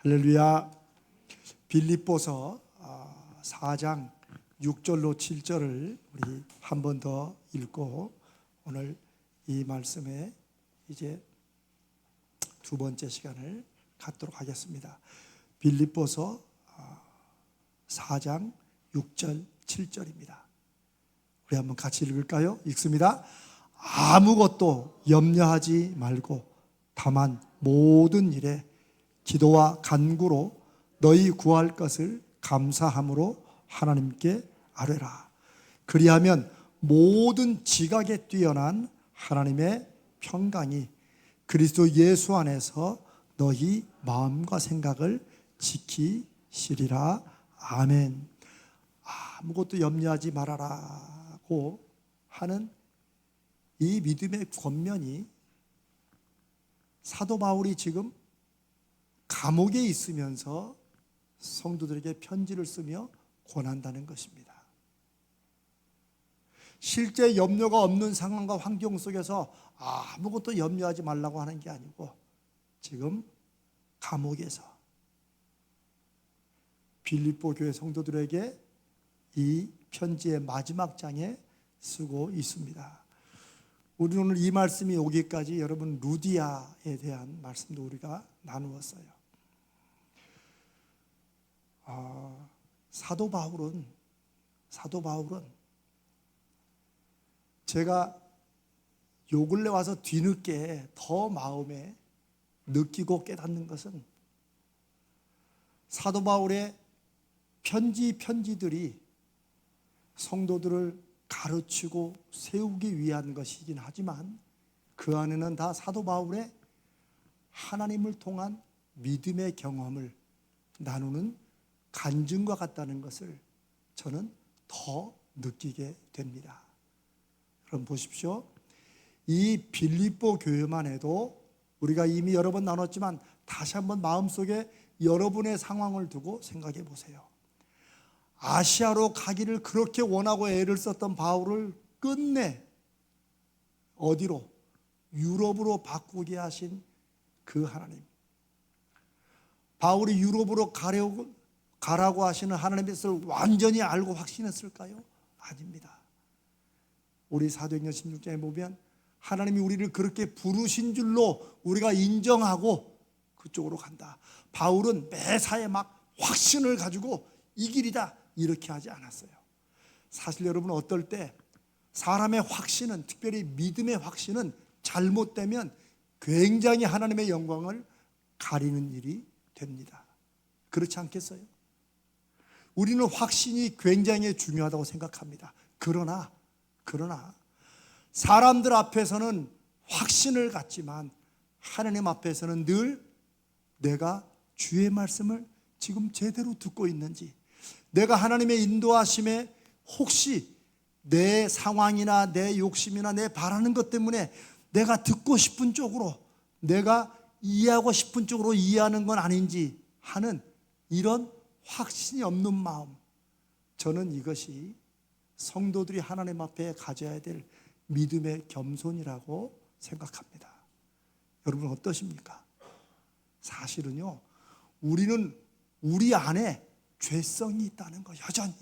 할렐루야. 빌립보서 4장 6절로 7절을 우리 한 번 더 읽고 오늘 이 말씀에 이제 두 번째 시간을 갖도록 하겠습니다. 빌립보서 4장 6절 7절입니다. 우리 한번 같이 읽을까요? 읽습니다. 아무것도 염려하지 말고 다만 모든 일에 기도와 간구로 너희 구할 것을 감사함으로 하나님께 아뢰라. 그리하면 모든 지각에 뛰어난 하나님의 평강이 그리스도 예수 안에서 너희 마음과 생각을 지키시리라. 아멘. 아무것도 염려하지 말아라고 하는 이 믿음의 권면이 사도 바울이 지금 감옥에 있으면서 성도들에게 편지를 쓰며 권한다는 것입니다. 실제 염려가 없는 상황과 환경 속에서 아무것도 염려하지 말라고 하는 게 아니고 지금 감옥에서 빌립보 교회 성도들에게 이 편지의 마지막 장에 쓰고 있습니다. 우리는 오늘 이 말씀이 오기까지 여러분 루디아에 대한 말씀도 우리가 나누었어요. 사도 바울은 제가 요 근래 와서 뒤늦게 더 마음에 느끼고 깨닫는 것은 사도 바울의 편지들이 성도들을 가르치고 세우기 위한 것이긴 하지만 그 안에는 다 사도 바울의 하나님을 통한 믿음의 경험을 나누는 간증과 같다는 것을 저는 더 느끼게 됩니다. 그럼 보십시오. 이 빌립보 교회만 해도 우리가 이미 여러 번 나눴지만 다시 한번 마음속에 여러분의 상황을 두고 생각해 보세요. 아시아로 가기를 그렇게 원하고 애를 썼던 바울을 끝내 어디로? 유럽으로 바꾸게 하신 그 하나님. 바울이 유럽으로 가라고 하시는 하나님의 뜻을 완전히 알고 확신했을까요? 아닙니다. 우리 사도행전 16장에 보면 하나님이 우리를 그렇게 부르신 줄로 우리가 인정하고 그쪽으로 간다. 바울은 매사에 막 확신을 가지고 이 길이다 이렇게 하지 않았어요. 사실 여러분 어떨 때 사람의 확신은, 특별히 믿음의 확신은 잘못되면 굉장히 하나님의 영광을 가리는 일이 됩니다. 그렇지 않겠어요? 우리는 확신이 굉장히 중요하다고 생각합니다. 그러나 사람들 앞에서는 확신을 갖지만 하나님 앞에서는 늘 내가 주의 말씀을 지금 제대로 듣고 있는지, 내가 하나님의 인도하심에 혹시 내 상황이나 내 욕심이나 내 바라는 것 때문에 내가 듣고 싶은 쪽으로, 내가 이해하고 싶은 쪽으로 이해하는 건 아닌지 하는 이런 확신이 없는 마음, 저는 이것이 성도들이 하나님 앞에 가져야 될 믿음의 겸손이라고 생각합니다. 여러분 어떠십니까? 사실은요, 우리는 우리 안에 죄성이 있다는 거, 여전히.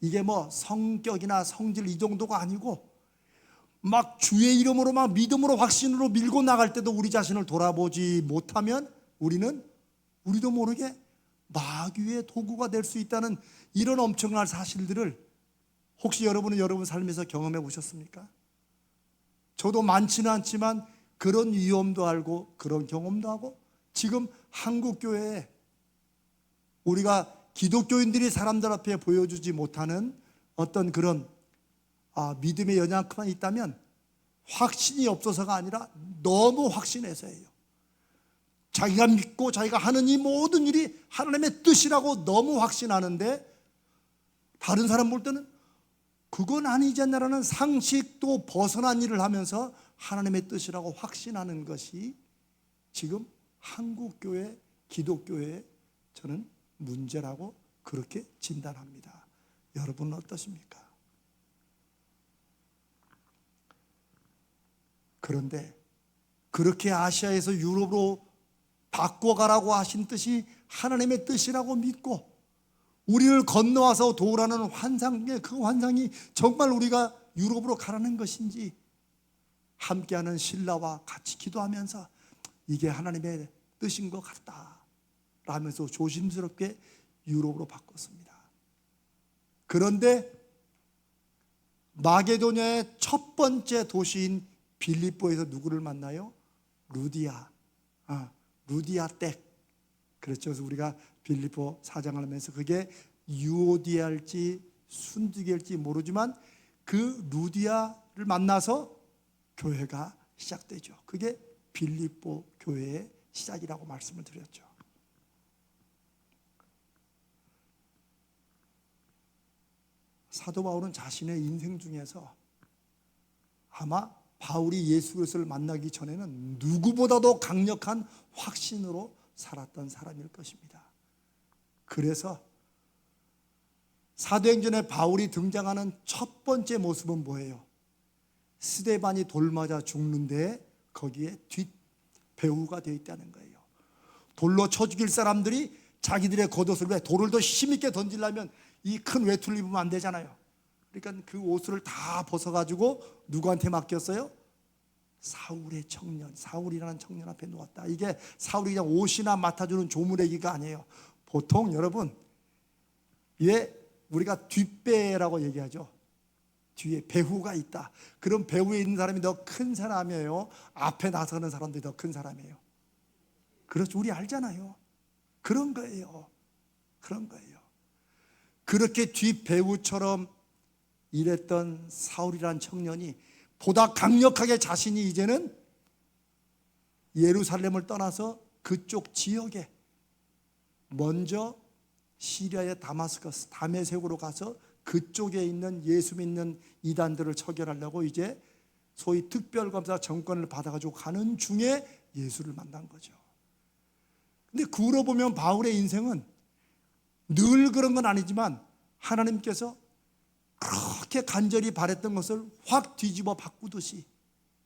이게 뭐 성격이나 성질 이 정도가 아니고 막 주의 이름으로 막 믿음으로 확신으로 밀고 나갈 때도 우리 자신을 돌아보지 못하면 우리도 모르게 마귀의 도구가 될 수 있다는 이런 엄청난 사실들을 혹시 여러분은 여러분 삶에서 경험해 보셨습니까? 저도 많지는 않지만 그런 위험도 알고 그런 경험도 하고, 지금 한국교회에 우리가 기독교인들이 사람들 앞에 보여주지 못하는 어떤 그런 믿음의 연약함만 있다면 확신이 없어서가 아니라 너무 확신해서예요. 자기가 믿고 자기가 하는 이 모든 일이 하나님의 뜻이라고 너무 확신하는데 다른 사람 볼 때는 그건 아니지 않냐라는 상식도 벗어난 일을 하면서 하나님의 뜻이라고 확신하는 것이 지금 한국교회, 기독교회의 저는 문제라고 그렇게 진단합니다. 여러분은 어떠십니까? 그런데 그렇게 아시아에서 유럽으로 바꿔가라고 하신 뜻이 하나님의 뜻이라고 믿고 우리를 건너와서 도우라는 환상의 그 환상이 정말 우리가 유럽으로 가라는 것인지 함께하는 신라와 같이 기도하면서 이게 하나님의 뜻인 것 같다 라면서 조심스럽게 유럽으로 바꿨습니다. 그런데 마게도냐의 첫 번째 도시인 빌립보에서 누구를 만나요? 루디아 댁. 그렇죠. 그래서 우리가 빌립보 4장을 하면서 그게 유오디아일지 순두개일지 모르지만 그 루디아를 만나서 교회가 시작되죠. 그게 빌립보 교회의 시작이라고 말씀을 드렸죠. 사도 바울은 자신의 인생 중에서 아마 바울이 예수 그리스도를 만나기 전에는 누구보다도 강력한 확신으로 살았던 사람일 것입니다. 그래서 사도행전에 바울이 등장하는 첫 번째 모습은 뭐예요? 스데반이 돌 맞아 죽는데 거기에 뒷배후가 되어 있다는 거예요. 돌로 쳐 죽일 사람들이 자기들의 겉옷을, 왜 돌을 더 힘있게 던지려면 이 큰 외투를 입으면 안 되잖아요. 그러니까 그 옷을 다 벗어가지고 누구한테 맡겼어요? 사울의 청년, 사울이라는 청년 앞에 놓았다. 이게 사울이 그냥 옷이나 맡아주는 조무래기가 아니에요. 보통 여러분, 예, 우리가 뒷배라고 얘기하죠. 뒤에 배후가 있다. 그럼 배후에 있는 사람이 더 큰 사람이에요? 앞에 나서는 사람들이 더 큰 사람이에요? 그렇죠. 우리 알잖아요. 그런 거예요. 그런 거예요. 그렇게 뒷배후처럼 일했던 사울이라는 청년이 보다 강력하게 자신이 이제는 예루살렘을 떠나서 그쪽 지역에 먼저 시리아의 다마스커스, 다메섹으로 가서 그쪽에 있는 예수 믿는 이단들을 처결하려고 이제 소위 특별검사 정권을 받아가지고 가는 중에 예수를 만난 거죠. 근데 그러고 보면 바울의 인생은 늘 그런 건 아니지만 하나님께서 그렇게 간절히 바랬던 것을 확 뒤집어 바꾸듯이,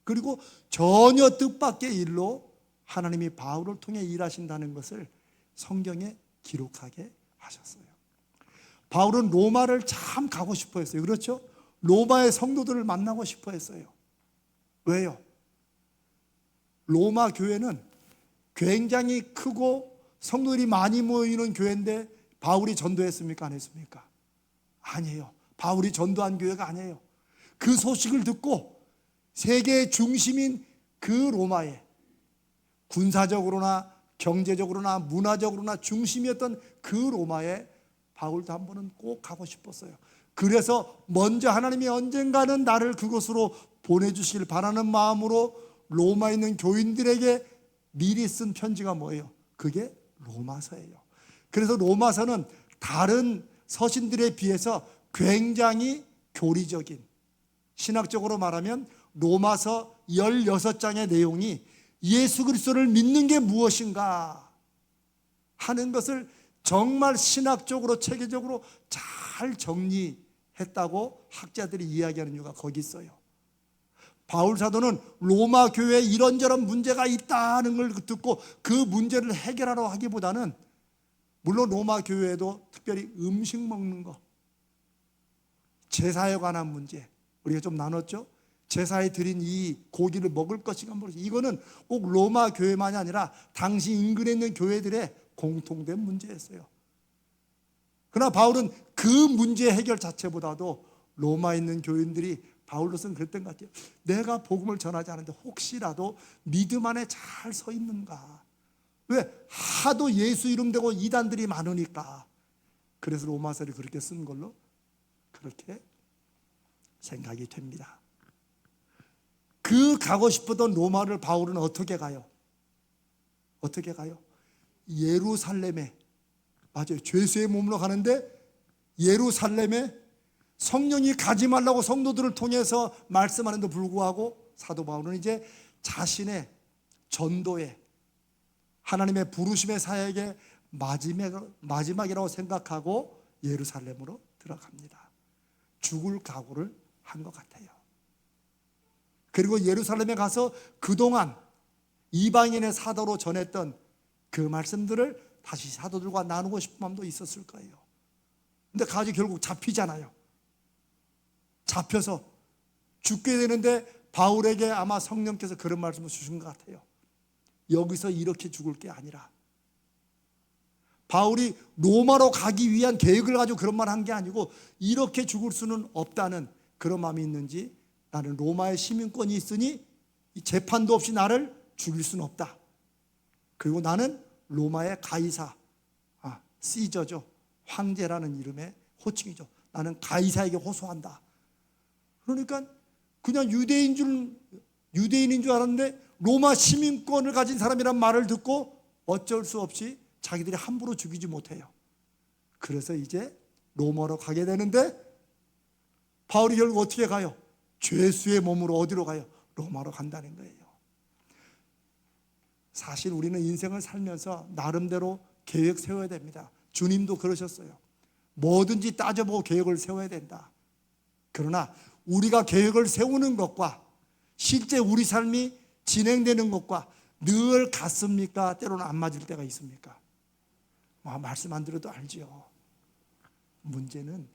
그리고 전혀 뜻밖의 일로 하나님이 바울을 통해 일하신다는 것을 성경에 기록하게 하셨어요. 바울은 로마를 참 가고 싶어 했어요. 그렇죠? 로마의 성도들을 만나고 싶어 했어요. 왜요? 로마 교회는 굉장히 크고 성도들이 많이 모이는 교회인데 바울이 전도했습니까? 안 했습니까? 아니에요. 바울이 전도한 교회가 아니에요. 그 소식을 듣고 세계의 중심인 그 로마에 군사적으로나 경제적으로나 문화적으로나 중심이었던 그 로마에 바울도 한 번은 꼭 가고 싶었어요. 그래서 먼저 하나님이 언젠가는 나를 그곳으로 보내주시길 바라는 마음으로 로마에 있는 교인들에게 미리 쓴 편지가 뭐예요? 그게 로마서예요. 그래서 로마서는 다른 서신들에 비해서 굉장히 교리적인, 신학적으로 말하면 로마서 16장의 내용이 예수 그리스도를 믿는 게 무엇인가 하는 것을 정말 신학적으로 체계적으로 잘 정리했다고 학자들이 이야기하는 이유가 거기 있어요. 바울 사도는 로마 교회에 이런저런 문제가 있다는 걸 듣고 그 문제를 해결하러 하기보다는, 물론 로마 교회에도 특별히 음식 먹는 거, 제사에 관한 문제 우리가 좀 나눴죠. 제사에 드린 이 고기를 먹을 것인가 모르지. 이거는 꼭 로마 교회만이 아니라 당시 인근에 있는 교회들의 공통된 문제였어요. 그러나 바울은 그 문제 해결 자체보다도 로마에 있는 교인들이 바울로서는 그랬던 것 같아요. 내가 복음을 전하지 않는데 혹시라도 믿음 안에 잘 서 있는가. 왜? 하도 예수 이름 대고 이단들이 많으니까. 그래서 로마서를 그렇게 쓴 걸로 그렇게 생각이 됩니다. 그 가고 싶었던 로마를 바울은 어떻게 가요? 어떻게 가요? 예루살렘에, 맞아요, 죄수의 몸으로 가는데 예루살렘에 성령이 가지 말라고 성도들을 통해서 말씀하는데 불구하고 사도 바울은 이제 자신의 전도에, 하나님의 부르심의 사역의 마지막이라고 생각하고 예루살렘으로 들어갑니다. 죽을 각오를 한 것 같아요. 그리고 예루살렘에 가서 그동안 이방인의 사도로 전했던 그 말씀들을 다시 사도들과 나누고 싶은 마음도 있었을 거예요. 근데 가지 결국 잡히잖아요. 잡혀서 죽게 되는데 바울에게 아마 성령께서 그런 말씀을 주신 것 같아요. 여기서 이렇게 죽을 게 아니라, 바울이 로마로 가기 위한 계획을 가지고 그런 말 한 게 아니고 이렇게 죽을 수는 없다는 그런 마음이 있는지, 나는 로마의 시민권이 있으니 재판도 없이 나를 죽일 수는 없다. 그리고 나는 로마의 가이사, 시저죠, 황제라는 이름의 호칭이죠. 나는 가이사에게 호소한다. 그러니까 그냥 유대인인 줄 알았는데 로마 시민권을 가진 사람이란 말을 듣고 어쩔 수 없이 자기들이 함부로 죽이지 못해요. 그래서 이제 로마로 가게 되는데 바울이 결국 어떻게 가요? 죄수의 몸으로 어디로 가요? 로마로 간다는 거예요. 사실 우리는 인생을 살면서 나름대로 계획 세워야 됩니다. 주님도 그러셨어요. 뭐든지 따져보고 계획을 세워야 된다. 그러나 우리가 계획을 세우는 것과 실제 우리 삶이 진행되는 것과 늘 같습니까? 때로는 안 맞을 때가 있습니까? 말씀 안 들어도 알죠. 문제는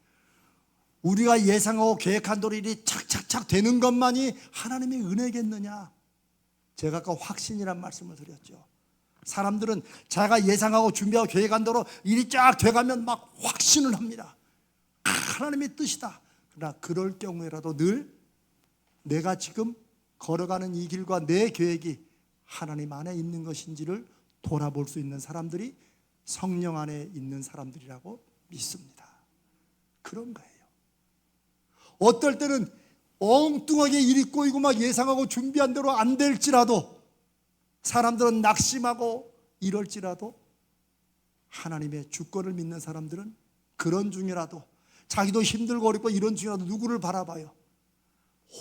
우리가 예상하고 계획한 대로 일이 착착착 되는 것만이 하나님의 은혜겠느냐? 제가 아까 확신이란 말씀을 드렸죠. 사람들은 자기가 예상하고 준비하고 계획한 대로 일이 쫙 돼가면 막 확신을 합니다. 하나님의 뜻이다. 그러나 그럴 경우에라도 늘 내가 지금 걸어가는 이 길과 내 계획이 하나님 안에 있는 것인지를 돌아볼 수 있는 사람들이 성령 안에 있는 사람들이라고 믿습니다. 그런 거예요. 어떨 때는 엉뚱하게 일이 꼬이고 막 예상하고 준비한 대로 안 될지라도, 사람들은 낙심하고 이럴지라도, 하나님의 주권을 믿는 사람들은 그런 중이라도, 자기도 힘들고 어렵고 이런 중이라도 누구를 바라봐요?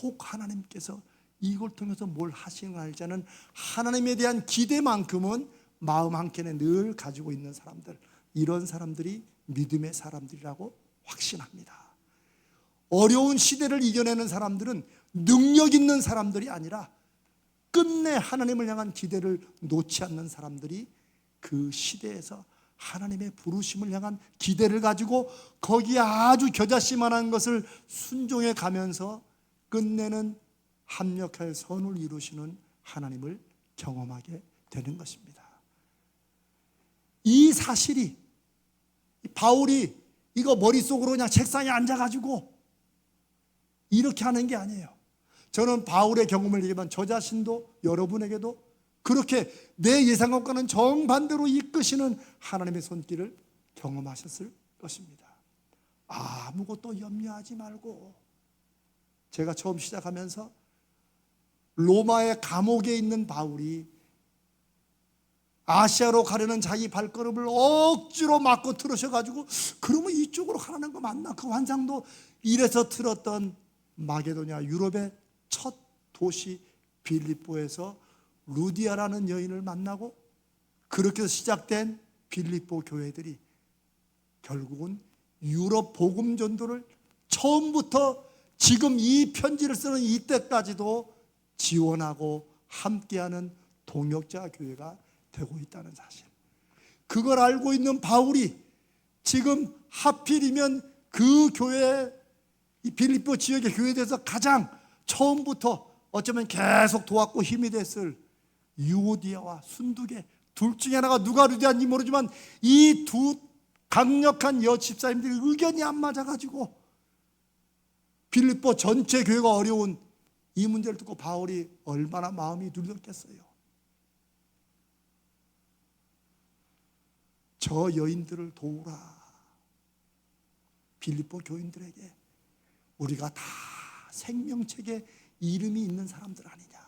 혹 하나님께서 이걸 통해서 뭘 하시는 알지 않은 하나님에 대한 기대만큼은 마음 한켠에 늘 가지고 있는 사람들, 이런 사람들이 믿음의 사람들이라고 확신합니다. 어려운 시대를 이겨내는 사람들은 능력 있는 사람들이 아니라 끝내 하나님을 향한 기대를 놓지 않는 사람들이 그 시대에서 하나님의 부르심을 향한 기대를 가지고 거기에 아주 겨자씨만한 것을 순종해 가면서 끝내는 합력할 선을 이루시는 하나님을 경험하게 되는 것입니다. 이 사실이, 바울이 이거 머릿속으로 그냥 책상에 앉아가지고 이렇게 하는 게 아니에요. 저는 바울의 경험을 얘기하면 저 자신도 여러분에게도 그렇게 내 예상과는 정반대로 이끄시는 하나님의 손길을 경험하셨을 것입니다. 아무것도 염려하지 말고, 제가 처음 시작하면서 로마의 감옥에 있는 바울이 아시아로 가려는 자기 발걸음을 억지로 막고 틀으셔가지고, 그러면 이쪽으로 가라는 거 맞나? 그 환상도 이래서 틀었던 마게도냐, 유럽의 첫 도시 빌립보에서 루디아라는 여인을 만나고, 그렇게 해서 시작된 빌립보 교회들이 결국은 유럽 복음 전도를 처음부터 지금 이 편지를 쓰는 이때까지도 지원하고 함께하는 동역자 교회가 되고 있다는 사실, 그걸 알고 있는 바울이 지금 하필이면 그 교회, 이 빌립보 지역의 교회에 대해서 가장 처음부터 어쩌면 계속 도왔고 힘이 됐을 유오디아와 순두계, 둘 중에 하나가 누가 루디아인지 모르지만 이 두 강력한 여집사님들이 의견이 안 맞아가지고 빌립보 전체 교회가 어려운 이 문제를 듣고 바울이 얼마나 마음이 눌렸겠어요. 저 여인들을 도우라. 빌립보 교인들에게 우리가 다 생명책에 이름이 있는 사람들 아니냐.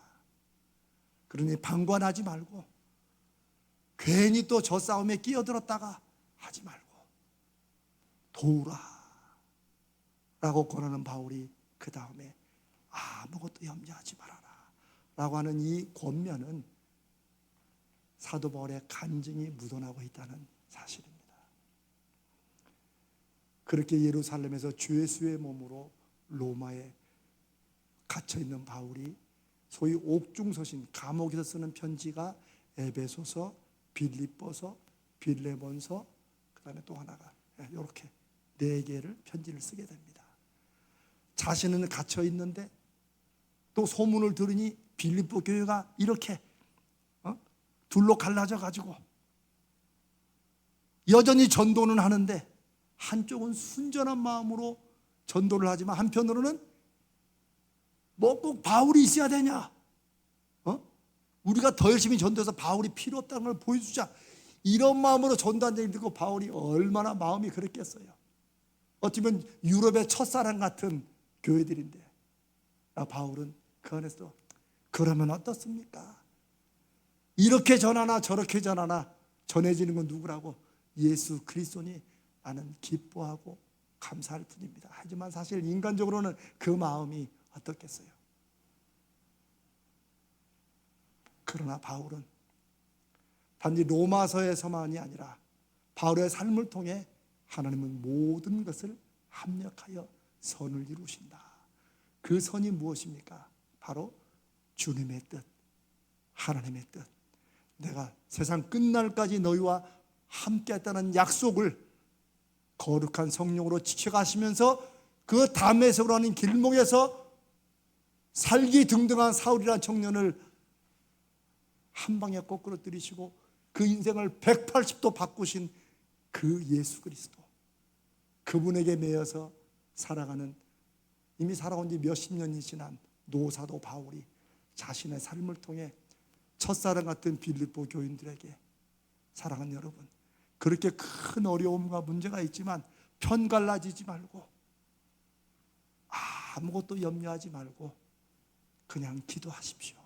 그러니 방관하지 말고, 괜히 또 저 싸움에 끼어들었다가 하지 말고 도우라 라고 권하는 바울이 그 다음에 아무것도 염려하지 말아라 라고 하는 이 권면은 사도 바울의 간증이 묻어나고 있다는 사실입니다. 그렇게 예루살렘에서 죄수의 몸으로 로마에 갇혀있는 바울이 소위 옥중서신, 감옥에서 쓰는 편지가 에베소서, 빌립보서, 빌레몬서, 그다음에 또 하나가 이렇게 4개를 편지를 쓰게 됩니다. 자신은 갇혀 있는데 또 소문을 들으니 빌립보 교회가 이렇게 둘로 갈라져 가지고 여전히 전도는 하는데 한쪽은 순전한 마음으로 전도를 하지만 한편으로는 뭐 꼭 바울이 있어야 되냐? 우리가 더 열심히 전도해서 바울이 필요 없다는 걸 보여주자. 이런 마음으로 전도한 적이 듣고 바울이 얼마나 마음이 그랬겠어요. 어쩌면 유럽의 첫사랑 같은 교회들인데 바울은 그 안에서 그러면 어떻습니까? 이렇게 전하나 저렇게 전하나 전해지는 건 누구라고? 예수 그리스도니 나는 기뻐하고 감사할 뿐입니다. 하지만 사실 인간적으로는 그 마음이 어떻겠어요? 그러나 바울은 단지 로마서에서만이 아니라 바울의 삶을 통해 하나님은 모든 것을 합력하여 선을 이루신다. 그 선이 무엇입니까? 바로 주님의 뜻, 하나님의 뜻. 내가 세상 끝날까지 너희와 함께했다는 약속을 거룩한 성령으로 지켜가시면서 그 다메섹으로 하는 길목에서 살기 등등한 사울이라는 청년을 한 방에 거꾸로 들이시고 그 인생을 180도 바꾸신 그 예수 그리스도, 그분에게 매여서 살아가는, 이미 살아온 지 몇십 년이 지난 노사도 바울이 자신의 삶을 통해 첫사랑 같은 빌립보 교인들에게, 사랑하는 여러분, 그렇게 큰 어려움과 문제가 있지만 편갈라지지 말고 아무것도 염려하지 말고 그냥 기도하십시오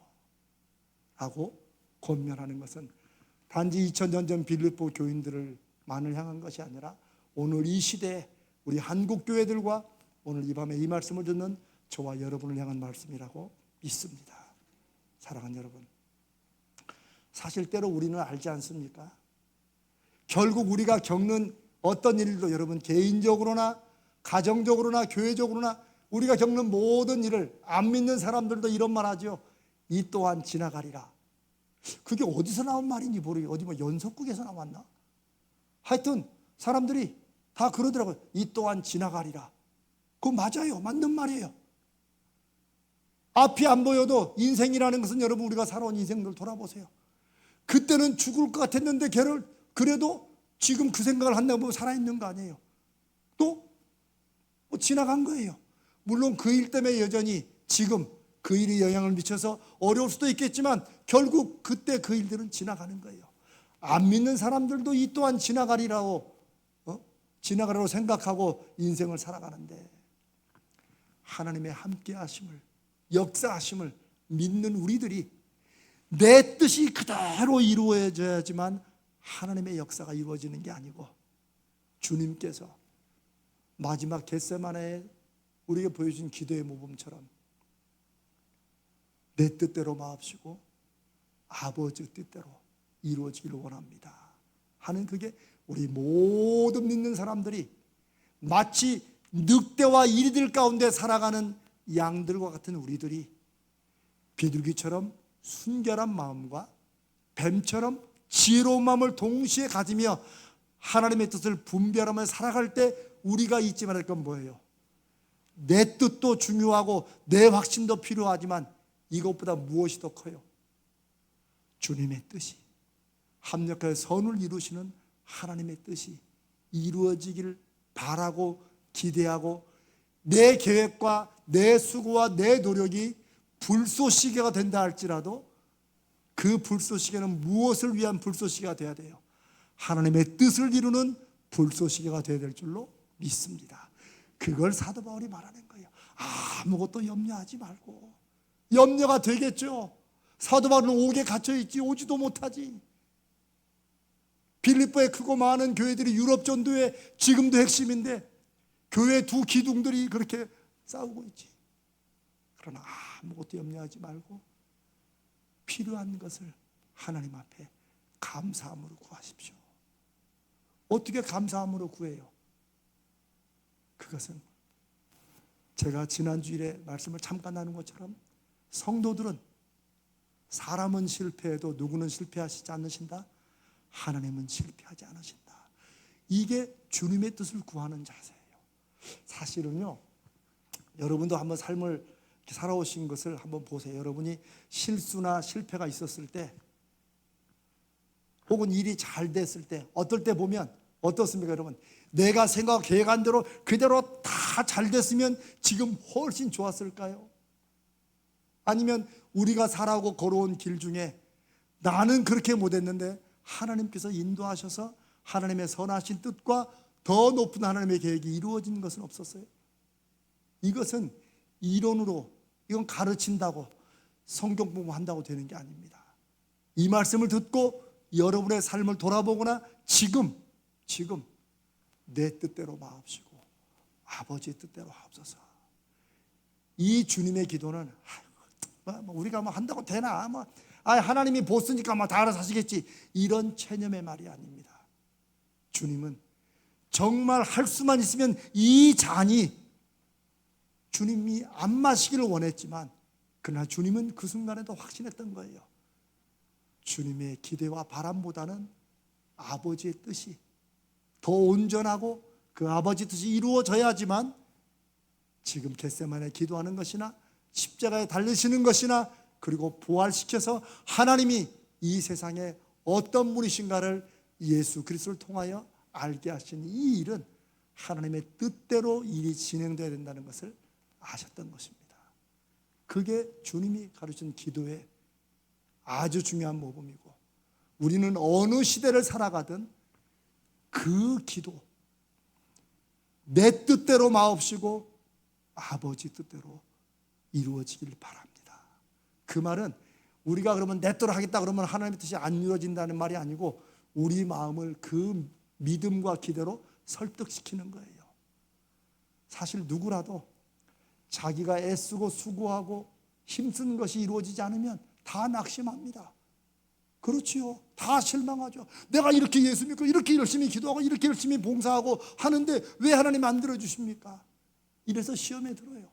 하고 권면하는 것은 단지 2000년 전 빌립보 교인들만을 향한 것이 아니라 오늘 이 시대에 우리 한국 교회들과 오늘 이 밤에 이 말씀을 듣는 저와 여러분을 향한 말씀이라고 믿습니다. 사랑하는 여러분, 사실 때로 우리는 알지 않습니까? 결국 우리가 겪는 어떤 일도 여러분, 개인적으로나 가정적으로나 교회적으로나 우리가 겪는 모든 일을, 안 믿는 사람들도 이런 말 하죠. 이 또한 지나가리라. 그게 어디서 나온 말인지 모르겠어요. 어디 뭐 연속극에서 나왔나? 하여튼 사람들이 다 그러더라고요. 이 또한 지나가리라. 그거 맞아요. 맞는 말이에요. 앞이 안 보여도 인생이라는 것은 여러분, 우리가 살아온 인생들 돌아보세요. 그때는 죽을 것 같았는데 그래도 지금 그 생각을 한다고 보면 살아있는 거 아니에요. 또 뭐 지나간 거예요. 물론 그 일 때문에 여전히 지금 그 일이 영향을 미쳐서 어려울 수도 있겠지만 결국 그때 그 일들은 지나가는 거예요. 안 믿는 사람들도 이 또한 지나가리라고 생각하고 인생을 살아가는데, 하나님의 함께 하심을, 역사하심을 믿는 우리들이 내 뜻이 그대로 이루어져야지만 하나님의 역사가 이루어지는 게 아니고, 주님께서 마지막 겟세마네에 우리에게 보여준 기도의 모범처럼 내 뜻대로 마옵시고 아버지 뜻대로 이루어지기를 원합니다 하는, 그게 우리 모든 믿는 사람들이 마치 늑대와 이리들 가운데 살아가는 양들과 같은 우리들이 비둘기처럼 순결한 마음과 뱀처럼 지혜로운 마음을 동시에 가지며 하나님의 뜻을 분별하며 살아갈 때 우리가 잊지 말할 건 뭐예요? 내 뜻도 중요하고 내 확신도 필요하지만 이것보다 무엇이 더 커요? 주님의 뜻이, 합력하여 선을 이루시는 하나님의 뜻이 이루어지기를 바라고 기대하고, 내 계획과 내 수고와 내 노력이 불쏘시개가 된다 할지라도 그 불쏘시개는 무엇을 위한 불쏘시개가 되어야 돼요? 하나님의 뜻을 이루는 불쏘시개가 되어야 될 줄로 믿습니다. 그걸 사도 바울이 말하는 거예요. 아무것도 염려하지 말고. 염려가 되겠죠. 사도 바울은 옥에 갇혀있지 오지도 못하지. 빌립보의 크고 많은 교회들이 유럽 전도의 지금도 핵심인데 교회 두 기둥들이 그렇게 싸우고 있지. 그러나 아무것도 염려하지 말고 필요한 것을 하나님 앞에 감사함으로 구하십시오. 어떻게 감사함으로 구해요? 그것은 제가 지난주일에 말씀을 잠깐 나눈 것처럼 성도들은 사람은 실패해도 누구는 실패하시지 않으신다? 하나님은 실패하지 않으신다. 이게 주님의 뜻을 구하는 자세예요. 사실은요, 여러분도 한번 삶을 살아오신 것을 한번 보세요. 여러분이 실수나 실패가 있었을 때, 혹은 일이 잘 됐을 때, 어떨 때 보면 어떻습니까, 여러분? 내가 생각, 계획한 대로 그대로 다 잘 됐으면 지금 훨씬 좋았을까요? 아니면 우리가 살아오고 걸어온 길 중에 나는 그렇게 못했는데 하나님께서 인도하셔서 하나님의 선하신 뜻과 더 높은 하나님의 계획이 이루어진 것은 없었어요? 이것은 이론으로, 이건 가르친다고, 성경 공부한다고 되는 게 아닙니다. 이 말씀을 듣고 여러분의 삶을 돌아보거나 지금 내 뜻대로 마옵시고 아버지의 뜻대로 하옵소서. 이 주님의 기도는 우리가 뭐 한다고 되나, 하나님이 보스니까 다 알아서 하시겠지, 이런 체념의 말이 아닙니다. 주님은 정말 할 수만 있으면 이 잔이 주님이 안 마시기를 원했지만, 그러나 주님은 그 순간에도 확신했던 거예요. 주님의 기대와 바람보다는 아버지의 뜻이 더 온전하고 그 아버지 뜻이 이루어져야지만 지금 겟세마네 기도하는 것이나 십자가에 달리시는 것이나 그리고 부활시켜서 하나님이 이 세상에 어떤 분이신가를 예수 그리스도를 통하여 알게 하신 이 일은 하나님의 뜻대로 일이 진행되어야 된다는 것을 아셨던 것입니다. 그게 주님이 가르친 기도의 아주 중요한 모범이고, 우리는 어느 시대를 살아가든 그 기도, 내 뜻대로 마옵시고 아버지 뜻대로 이루어지길 바랍니다. 그 말은 우리가 그러면 내 뜻대로 하겠다 그러면 하나님의 뜻이 안 이루어진다는 말이 아니고, 우리 마음을 그 믿음과 기대로 설득시키는 거예요. 사실 누구라도 자기가 애쓰고 수고하고 힘쓴 것이 이루어지지 않으면 다 낙심합니다. 그렇지요. 다 실망하죠. 내가 이렇게 예수 믿고 이렇게 열심히 기도하고 이렇게 열심히 봉사하고 하는데 왜 하나님 안 들어주십니까? 이래서 시험에 들어요.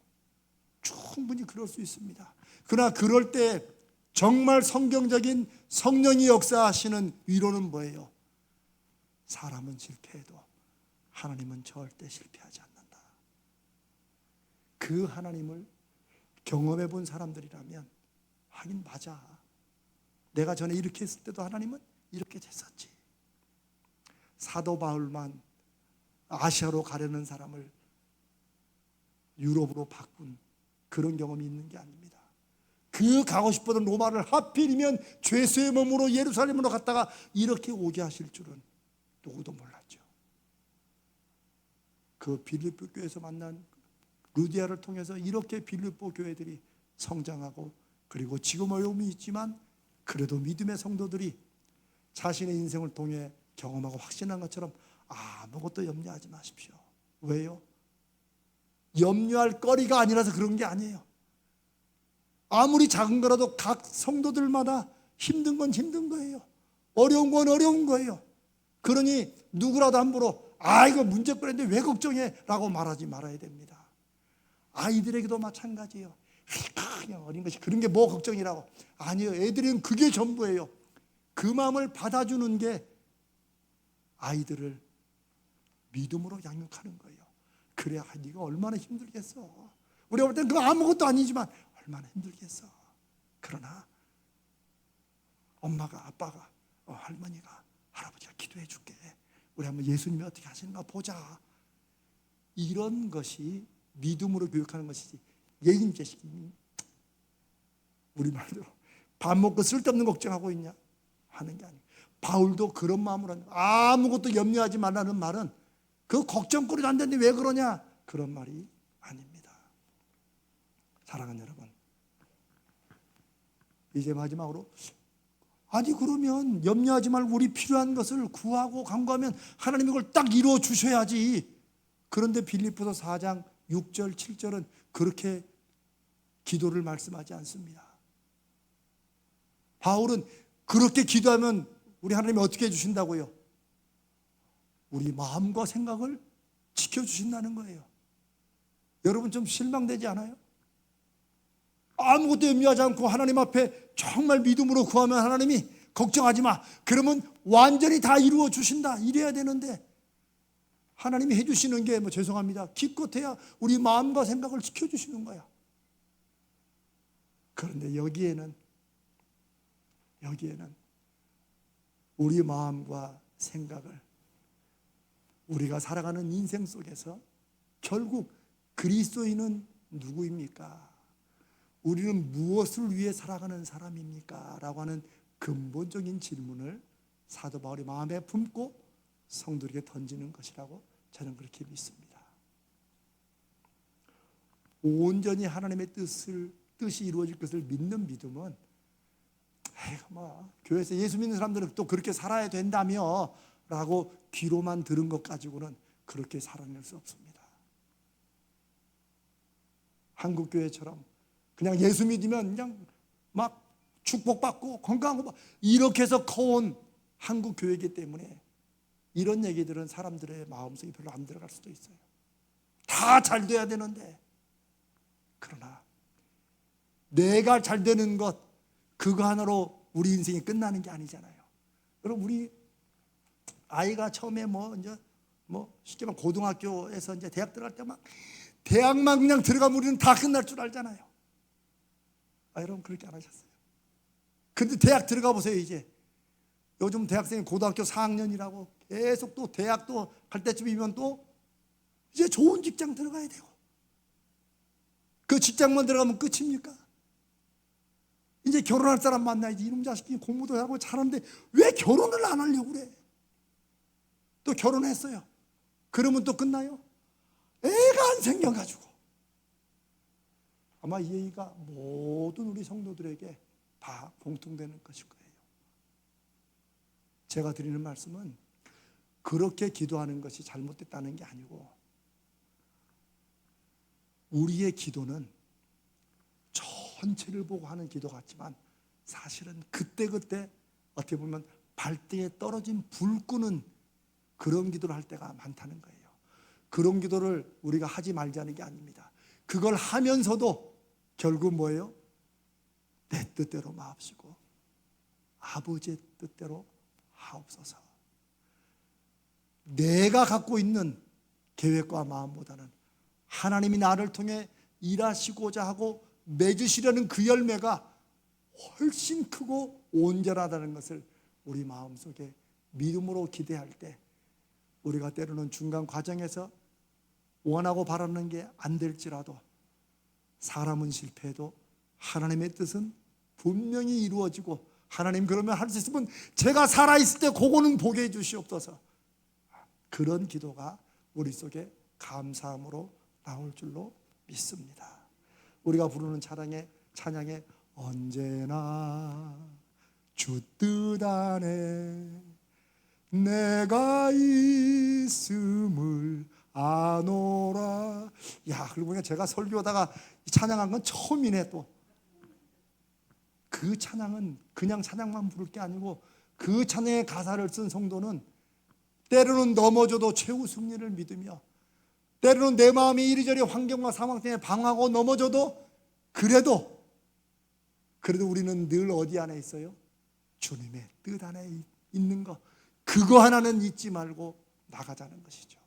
충분히 그럴 수 있습니다. 그러나 그럴 때 정말 성경적인 성령이 역사하시는 위로는 뭐예요? 사람은 실패해도 하나님은 절대 실패하지 않는다. 그 하나님을 경험해 본 사람들이라면 하긴 맞아, 내가 전에 이렇게 했을 때도 하나님은 이렇게 됐었지. 사도 바울만 아시아로 가려는 사람을 유럽으로 바꾼 그런 경험이 있는 게 아닙니다. 그 가고 싶었던 로마를 하필이면 죄수의 몸으로 예루살렘으로 갔다가 이렇게 오게 하실 줄은 누구도 몰랐죠. 그 빌립보 교회에서 만난 루디아를 통해서 이렇게 빌립보 교회들이 성장하고, 그리고 지금 어려움이 있지만 그래도 믿음의 성도들이 자신의 인생을 통해 경험하고 확신한 것처럼 아무것도 염려하지 마십시오. 왜요? 염려할 거리가 아니라서 그런 게 아니에요. 아무리 작은 거라도 각 성도들마다 힘든 건 힘든 거예요. 어려운 건 어려운 거예요. 그러니 누구라도 함부로 이거 문제거리인데 왜 걱정해? 라고 말하지 말아야 됩니다. 아이들에게도 마찬가지예요. 그냥 어린 것이 그런 게 뭐 걱정이라고. 아니요, 애들은 그게 전부예요. 그 마음을 받아주는 게 아이들을 믿음으로 양육하는 거예요. 그래야 네가 얼마나 힘들겠어. 우리가 볼 때는 그거 아무것도 아니지만 얼마나 힘들겠어. 그러나 엄마가, 아빠가, 할머니가, 할아버지가 기도해 줄게. 우리 한번 예수님이 어떻게 하시는가 보자. 이런 것이 믿음으로 교육하는 것이지, 예임제식이 우리 말대로 밥 먹고 쓸데없는 걱정하고 있냐 하는 게 아니에요. 바울도 그런 마음으로 하는, 아무것도 염려하지 말라는 말은 그 걱정거리도 안 되는데 왜 그러냐, 그런 말이 아닙니다. 사랑하는 여러분, 이제 마지막으로, 그러면 염려하지 말고 우리 필요한 것을 구하고 간구하면 하나님이 그걸 딱 이루어 주셔야지. 그런데 빌립보서 4장 6절 7절은 그렇게 기도를 말씀하지 않습니다. 바울은 그렇게 기도하면 우리 하나님이 어떻게 해주신다고요? 우리 마음과 생각을 지켜주신다는 거예요. 여러분 좀 실망되지 않아요? 아무것도 염려하지 않고 하나님 앞에 정말 믿음으로 구하면 하나님이 걱정하지 마. 그러면 완전히 다 이루어 주신다. 이래야 되는데 하나님이 해주시는 게 죄송합니다. 기껏해야 우리 마음과 생각을 지켜주시는 거야. 그런데 여기에는 우리 마음과 생각을 우리가 살아가는 인생 속에서 결국 그리스도인은 누구입니까? 우리는 무엇을 위해 살아가는 사람입니까? 라고 하는 근본적인 질문을 사도 바울이 마음에 품고 성도에게 던지는 것이라고 저는 그렇게 믿습니다. 온전히 하나님의 뜻이 이루어질 것을 믿는 믿음은 교회에서 예수 믿는 사람들은 또 그렇게 살아야 된다며 라고 귀로만 들은 것 가지고는 그렇게 살아낼 수 없습니다. 한국 교회처럼 그냥 예수 믿으면 그냥 막 축복받고 건강하고 이렇게 해서 커온 한국 교회이기 때문에 이런 얘기들은 사람들의 마음속에 별로 안 들어갈 수도 있어요. 다 잘 돼야 되는데. 그러나 내가 잘 되는 것 그거 하나로 우리 인생이 끝나는 게 아니잖아요. 그럼 우리 아이가 처음에 쉽게 말하면 고등학교에서 이제 대학 들어갈 때 막 대학만 그냥 들어가면 우리는 다 끝날 줄 알잖아요. 여러분 그렇게 안 하셨어요? 근데 대학 들어가 보세요. 이제 요즘 대학생이 고등학교 4학년이라고 계속 또 대학도 갈 때쯤이면 또 이제 좋은 직장 들어가야 되고 그 직장만 들어가면 끝입니까? 이제 결혼할 사람 만나야지. 이놈 자식이 공부도 하고 잘하는데 왜 결혼을 안 하려고 그래? 또 결혼했어요. 그러면 또 끝나요? 애가 안 생겨가지고. 아마 이 얘기가 모든 우리 성도들에게 다 공통되는 것일 거예요. 제가 드리는 말씀은 그렇게 기도하는 것이 잘못됐다는 게 아니고 우리의 기도는 전체를 보고 하는 기도 같지만 사실은 그때그때 어떻게 보면 발등에 떨어진 불 끄는 그런 기도를 할 때가 많다는 거예요. 그런 기도를 우리가 하지 말자는 게 아닙니다. 그걸 하면서도 결국 뭐예요? 내 뜻대로 마옵시고 아버지의 뜻대로 하옵소서. 내가 갖고 있는 계획과 마음보다는 하나님이 나를 통해 일하시고자 하고 맺으시려는 그 열매가 훨씬 크고 온전하다는 것을 우리 마음속에 믿음으로 기대할 때 우리가 때로는 중간 과정에서 원하고 바라는 게 안 될지라도 사람은 실패해도 하나님의 뜻은 분명히 이루어지고 하나님 그러면 할 수 있으면 제가 살아있을 때 그거는 보게 해 주시옵소서. 그런 기도가 우리 속에 감사함으로 나올 줄로 믿습니다. 우리가 부르는 찬양에 언제나 주 뜻 안에 내가 있음을 아노라. 그러고 보니까 제가 설교하다가 찬양한 건 처음이네. 또 그 찬양은 그냥 찬양만 부를 게 아니고 그 찬양의 가사를 쓴 성도는 때로는 넘어져도 최후 승리를 믿으며 때로는 내 마음이 이리저리 환경과 상황 때문에 방황하고 넘어져도 그래도 우리는 늘 어디 안에 있어요? 주님의 뜻 안에 있는 거 그거 하나는 잊지 말고 나가자는 것이죠.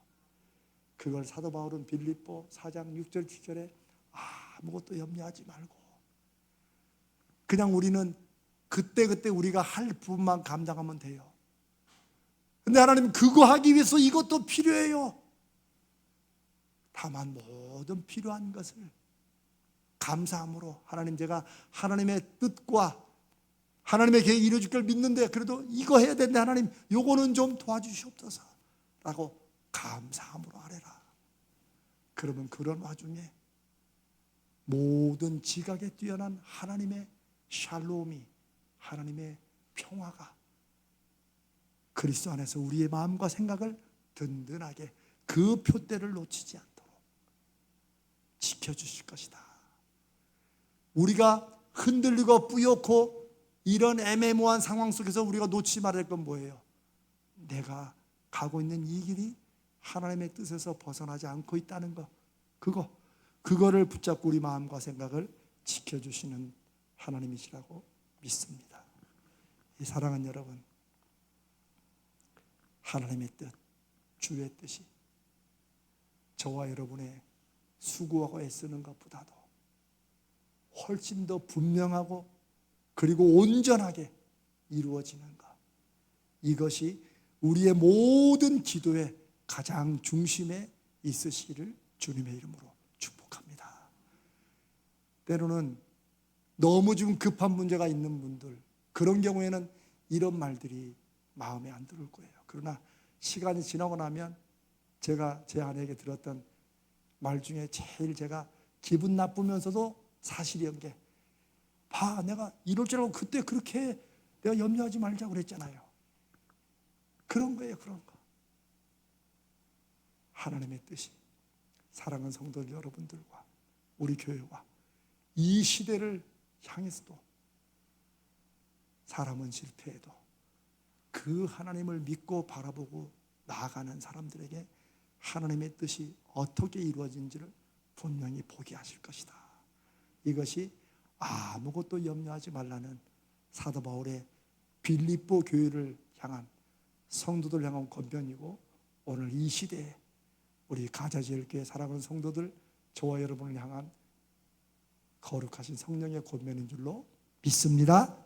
그걸 사도 바울은 빌립보 4장 6절 7절에 아무것도 염려하지 말고 그냥 우리는 그때그때 우리가 할 부분만 감당하면 돼요. 근데 하나님 그거 하기 위해서 이것도 필요해요. 다만 모든 필요한 것을 감사함으로 하나님 제가 하나님의 뜻과 하나님의 계획 이루어질 걸 믿는데 그래도 이거 해야 되는데 하나님 요거는 좀 도와주시옵소서 라고 감사함으로 하래라. 그러면 그런 와중에 모든 지각에 뛰어난 하나님의 샬롬이 하나님의 평화가 그리스도 안에서 우리의 마음과 생각을 든든하게 그 표대를 놓치지 않도록 지켜주실 것이다. 우리가 흔들리고 뿌옇고 이런 애매모호한 상황 속에서 우리가 놓치지 말아야 할 건 뭐예요? 내가 가고 있는 이 길이 하나님의 뜻에서 벗어나지 않고 있다는 거 그거를 붙잡고 우리 마음과 생각을 지켜주시는 하나님이시라고 믿습니다. 이 사랑하는 여러분, 하나님의 뜻, 주의 뜻이 저와 여러분의 수고하고 애쓰는 것보다도 훨씬 더 분명하고 그리고 온전하게 이루어지는 것, 이것이 우리의 모든 기도의 가장 중심에 있으시기를 주님의 이름으로 축복합니다. 때로는 너무 지금 급한 문제가 있는 분들, 그런 경우에는 이런 말들이 마음에 안 들을 거예요. 그러나 시간이 지나고 나면 제가 제 아내에게 들었던 말 중에 제일 제가 기분 나쁘면서도 사실이었던 게, 봐, 내가 이럴 줄 알고 그때 그렇게 내가 염려하지 말자고 그랬잖아요. 그런 거예요, 그런 거. 하나님의 뜻이 사랑하는 성도 여러분들과 우리 교회와 이 시대를 향해서도 사람은 실패해도 그 하나님을 믿고 바라보고 나아가는 사람들에게 하나님의 뜻이 어떻게 이루어진지를 분명히 보게 하실 것이다. 이것이 아무것도 염려하지 말라는 사도 바울의 빌립보 교회를 향한, 성도들 향한 권면이고, 오늘 이 시대에 우리 가자지엘교회 사랑하는 성도들, 저와 여러분을 향한 거룩하신 성령의 권면인 줄로 믿습니다.